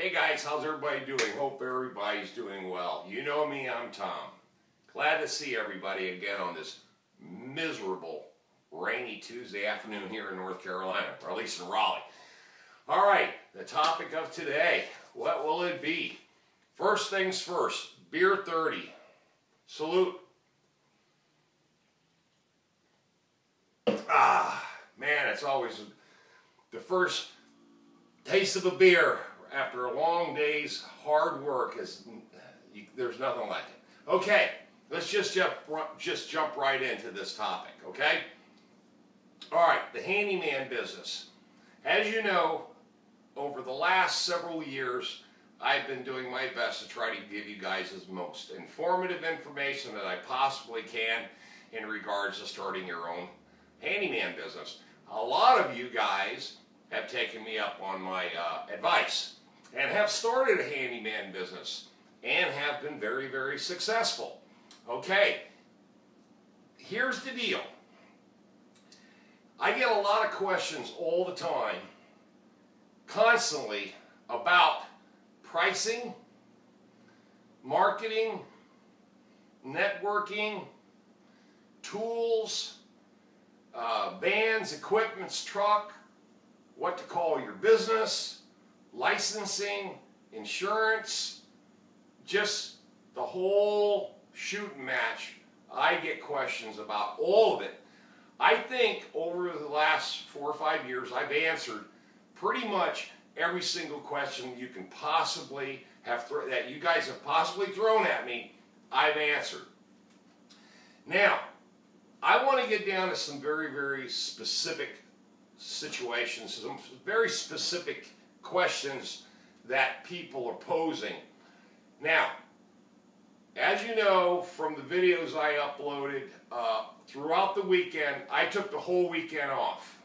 Hey guys, how's everybody doing? Hope everybody's doing well. You know me, I'm Tom. Glad to see everybody again on this miserable, rainy Tuesday afternoon here in North Carolina, or at least in Raleigh. All right, the topic of today, what will it be? First things first, beer 30. Salute. Man, it's always the first taste of a beer after a long day's hard work. There's nothing like it. Okay, let's just jump right into this topic, okay? All right, the handyman business. As you know, over the last several years, I've been doing my best to try to give you guys as most informative information that I possibly can in regards to starting your own handyman business. A lot of you guys have taken me up on my advice and have started a handyman business and have been very, very successful. Okay, here's the deal. I get a lot of questions all the time, constantly, about pricing, marketing, networking, tools, vans, equipments, truck, what to call your business, licensing, insurance, just the whole shooting match. I get questions about all of it. I think over the last 4 or 5 years, I've answered pretty much every single question you can possibly have that you guys have possibly thrown at me. I've answered. Now, I want to get down to some very, very specific situations, some very specific questions that people are posing. Now, as you know from the videos I uploaded throughout the weekend, I took the whole weekend off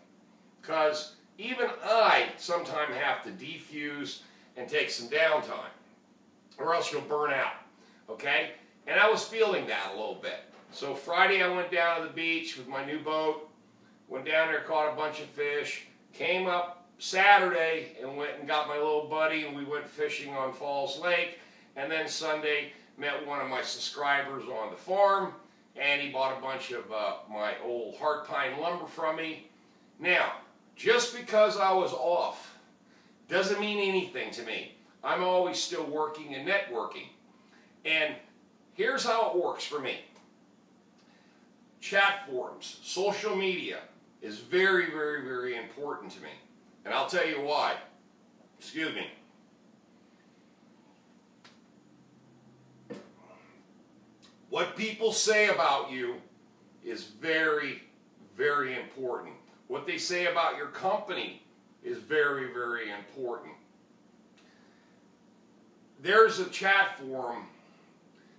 because even I sometimes have to defuse and take some downtime or else you'll burn out, okay? And I was feeling that a little bit. So Friday I went down to the beach with my new boat, went down there, caught a bunch of fish, came up Saturday and went and got my little buddy and we went fishing on Falls Lake, and then Sunday met one of my subscribers on the farm and he bought a bunch of my old heart pine lumber from me. Now, just because I was off doesn't mean anything to me. I'm always still working and networking. And here's how it works for me. Chat forums, social media is very, very, very important to me. And I'll tell you why. Excuse me. What people say about you is very, very important. What they say about your company is very, very important. There's a chat forum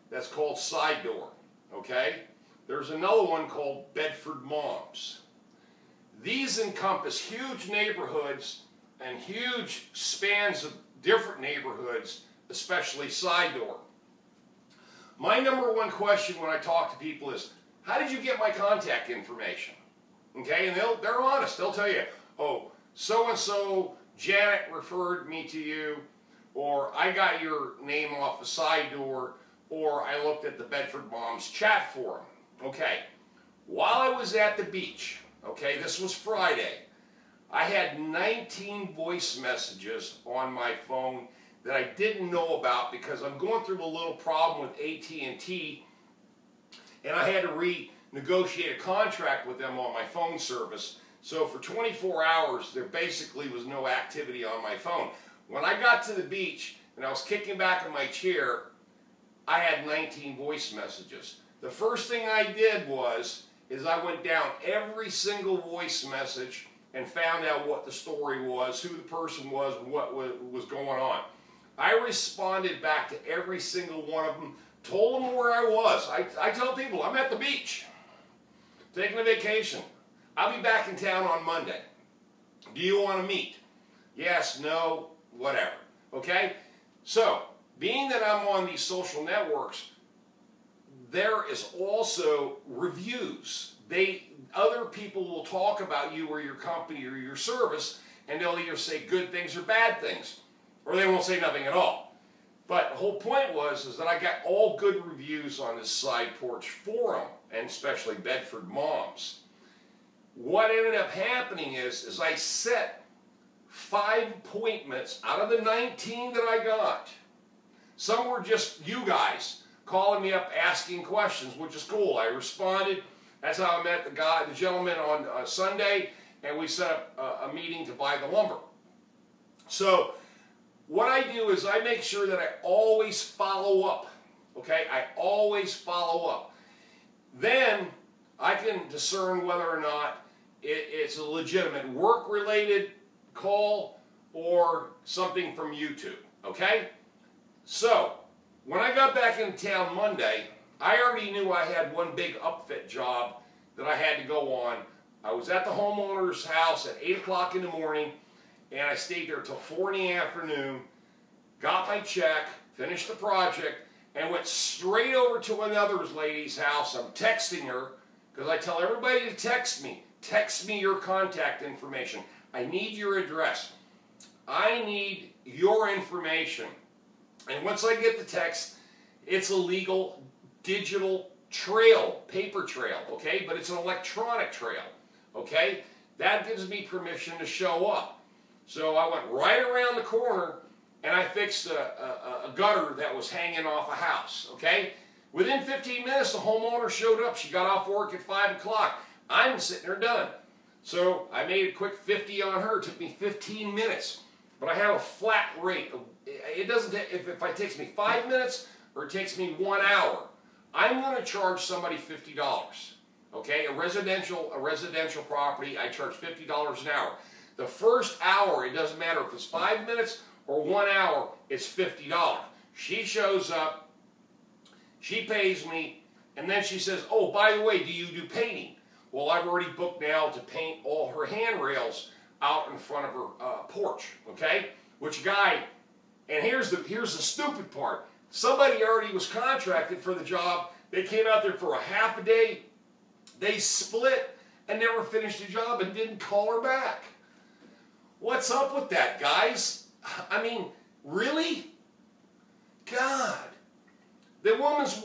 that's called Side Door, okay? There's another one called Bedford Moms. These encompass huge neighborhoods and huge spans of different neighborhoods, especially Side Door. My number one question when I talk to people is, how did you get my contact information? Okay, and they're honest. They'll tell you, oh, so-and-so, Janet referred me to you, or I got your name off the Side Door, or I looked at the Bedford Moms chat forum. Okay, while I was at the beach, okay, this was Friday, I had 19 voice messages on my phone that I didn't know about because I'm going through a little problem with AT&T and I had to renegotiate a contract with them on my phone service. So for 24 hours, there basically was no activity on my phone. When I got to the beach and I was kicking back in my chair, I had 19 voice messages. The first thing I did is I went down every single voice message and found out what the story was, who the person was, and what was going on. I responded back to every single one of them, told them where I was. I tell people, I'm at the beach, taking a vacation. I'll be back in town on Monday. Do you want to meet? Yes, no, whatever. Okay? So, being that I'm on these social networks, there is also reviews. Other people will talk about you or your company or your service, and they'll either say good things or bad things. or they won't say nothing at all. But the whole point is that I got all good reviews on this side porch forum, and especially Bedford Moms. What ended up happening is I set 5 appointments out of the 19 that I got. Some were just you guys calling me up asking questions, which is cool. I responded. That's how I met the gentleman on Sunday, and we set up a meeting to buy the lumber. So what I do is I make sure that I always follow up. Okay, I always follow up. Then I can discern whether or not it's a legitimate work-related call or something from YouTube. Okay? So, when I got back in town Monday, I already knew I had one big upfit job that I had to go on. I was at the homeowner's house at 8 o'clock in the morning, and I stayed there till 4 in the afternoon, got my check, finished the project, and went straight over to another lady's house. I'm texting her, because I tell everybody to text me. Text me your contact information. I need your address. I need your information. And once I get the text, it's a legal digital trail, paper trail, okay? But it's an electronic trail, okay? That gives me permission to show up. So I went right around the corner and I fixed a gutter that was hanging off a house, okay? Within 15 minutes, the homeowner showed up. She got off work at 5 o'clock. I'm sitting there done. So I made a quick 50 on her. It took me 15 minutes. But I have a flat rate. It doesn't, if it takes me 5 minutes or it takes me 1 hour, I'm going to charge somebody $50. Okay, a residential property, I charge $50 an hour. The first hour, it doesn't matter if it's 5 minutes or 1 hour, it's $50. She shows up, she pays me, and then she says, oh, by the way, do you do painting? Well, I've already booked now to paint all her handrails out in front of her porch, okay? Which guy, and here's the stupid part. Somebody already was contracted for the job. They came out there for a half a day. They split and never finished the job and didn't call her back. What's up with that, guys? I mean, really? God. The woman's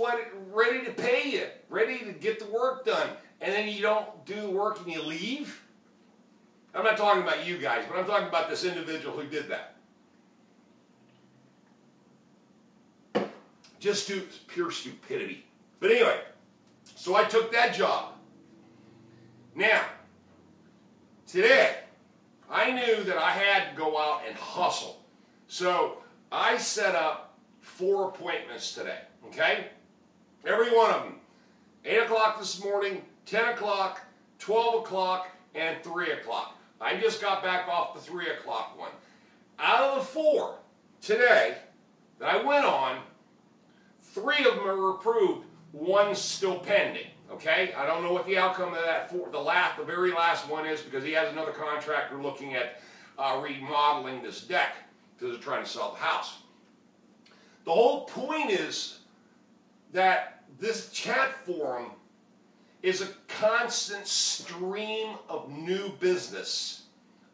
ready to pay you, ready to get the work done, and then you don't do the work and you leave? I'm not talking about you guys, but I'm talking about this individual who did that. Just pure stupidity. But anyway, so I took that job. Now, today, I knew that I had to go out and hustle. So I set up 4 appointments today, okay? Every one of them. 8 o'clock this morning, 10 o'clock, 12 o'clock, and 3 o'clock. I just got back off the 3 o'clock one. Out of the 4 today that I went on, 3 of them are approved, 1's still pending. Okay, I don't know what the outcome of that the very last one is, because he has another contractor looking at remodeling this deck because they're trying to sell the house. The whole point is that this chat forum is a constant stream of new business,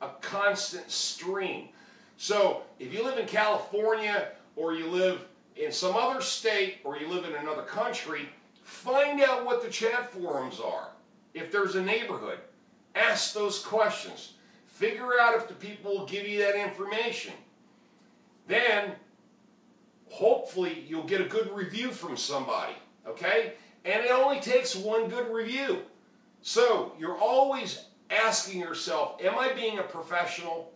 a constant stream. So if you live in California, or you live in some other state, or you live in another country, find out what the chat forums are. If there's a neighborhood, ask those questions. Figure out if the people will give you that information. Then, hopefully, you'll get a good review from somebody, okay? And it only takes 1 good review. So, you're always asking yourself, am I being a professional?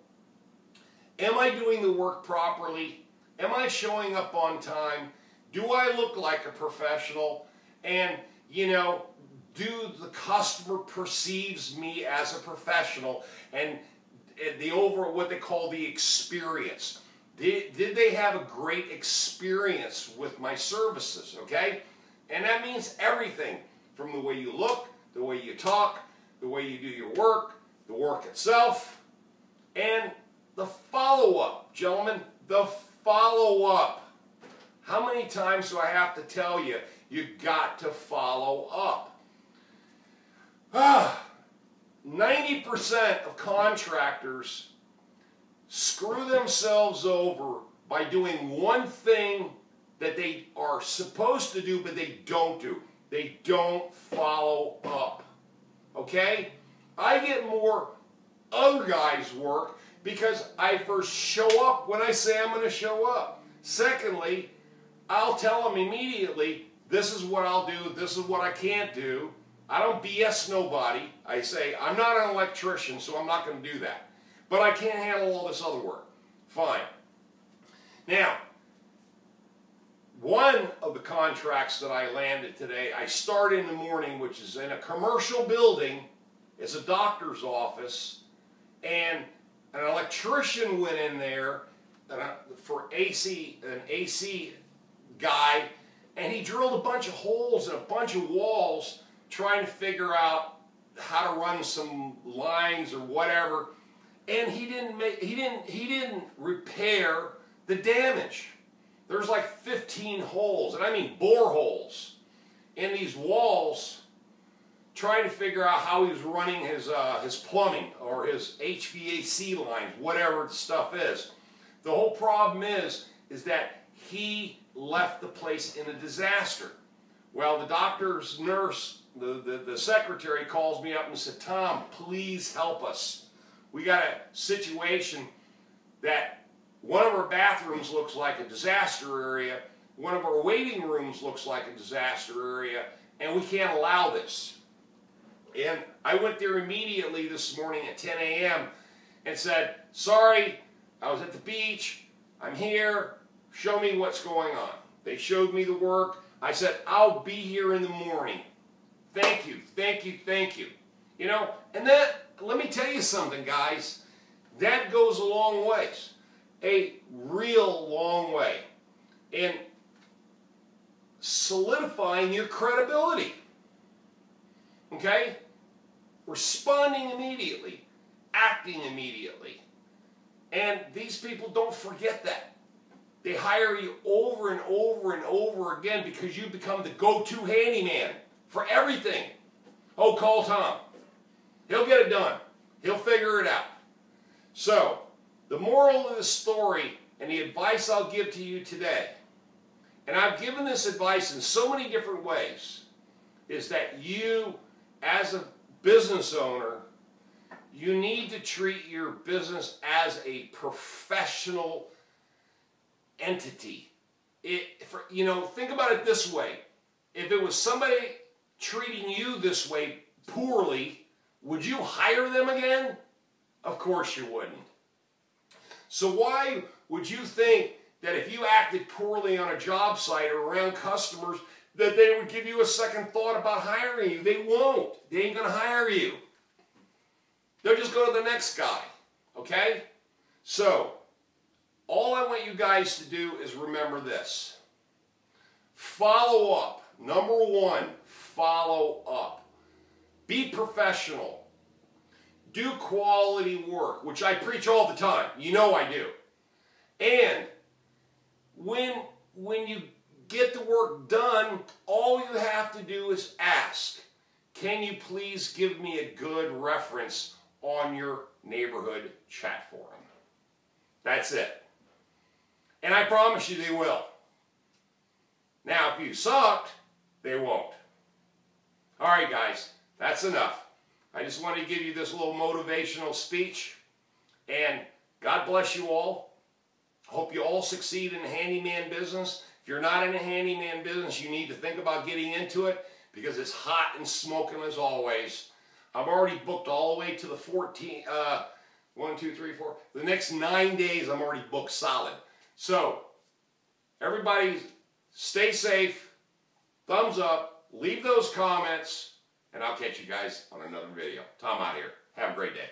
Am I doing the work properly? Am I showing up on time? Do I look like a professional? And, you know, do the customer perceives me as a professional, and the what they call the experience. Did they have a great experience with my services, okay? And that means everything, from the way you look, the way you talk, the way you do your work, the work itself, and the follow-up, gentlemen, the follow-up. How many times do I have to tell you, you got to follow up? 90% of contractors screw themselves over by doing one thing that they are supposed to do, but they don't do. They don't follow up. Okay? I get more other guys' work because I first show up when I say I'm going to show up. Secondly, I'll tell them immediately, this is what I'll do, this is what I can't do. I don't BS nobody. I say, I'm not an electrician, so I'm not going to do that. But I can't handle all this other work. Fine. Now, one of the contracts that I landed today, I start in the morning, which is in a commercial building. It's a doctor's office. And an electrician went in there for an AC guy, and he drilled a bunch of holes in a bunch of walls trying to figure out how to run some lines or whatever, and he didn't repair the damage. There's like 15 holes, and I mean bore holes, in these walls, trying to figure out how he was running his plumbing or his HVAC lines, whatever the stuff is. The whole problem is that he left the place in a disaster. Well, the doctor's nurse, the secretary calls me up and said, Tom, please help us. We got a situation that one of our bathrooms looks like a disaster area, one of our waiting rooms looks like a disaster area, and we can't allow this. And I went there immediately this morning at 10 a.m. and said, sorry, I was at the beach, I'm here, show me what's going on. They showed me the work. I said, I'll be here in the morning. Thank you, thank you, thank you. You know, and that, let me tell you something, guys, that goes a long ways. A real long way in solidifying your credibility. Okay? Responding immediately, acting immediately. And these people don't forget that. They hire you over and over and over again because you become the go-to handyman for everything. Oh, call Tom. He'll get it done. He'll figure it out. So, the moral of the story and the advice I'll give to you today, and I've given this advice in so many different ways, is that you, as a business owner, you need to treat your business as a professional entity. Think about it this way. If it was somebody treating you this way poorly, would you hire them again? Of course you wouldn't. So why would you think that if you acted poorly on a job site or around customers, that they would give you a second thought about hiring you? They won't. They ain't going to hire you. They'll just go to the next guy. Okay? So, all I want you guys to do is remember this. Follow up. Number one, follow up. Be professional. Do quality work, which I preach all the time. You know I do. And when you get the work done, all you have to do is ask, can you please give me a good reference on your neighborhood chat forum? That's it. And I promise you they will. Now, if you sucked, they won't. All right, guys, that's enough. I just wanted to give you this little motivational speech, and God bless you all. Hope you all succeed in the handyman business. If you're not in the handyman business, you need to think about getting into it because it's hot and smoking as always. I'm already booked all the way to the 14th, 1, 2, 3, 4. The next 9 days I'm already booked solid. So, everybody stay safe, thumbs up, leave those comments, and I'll catch you guys on another video. Tom out here. Have a great day.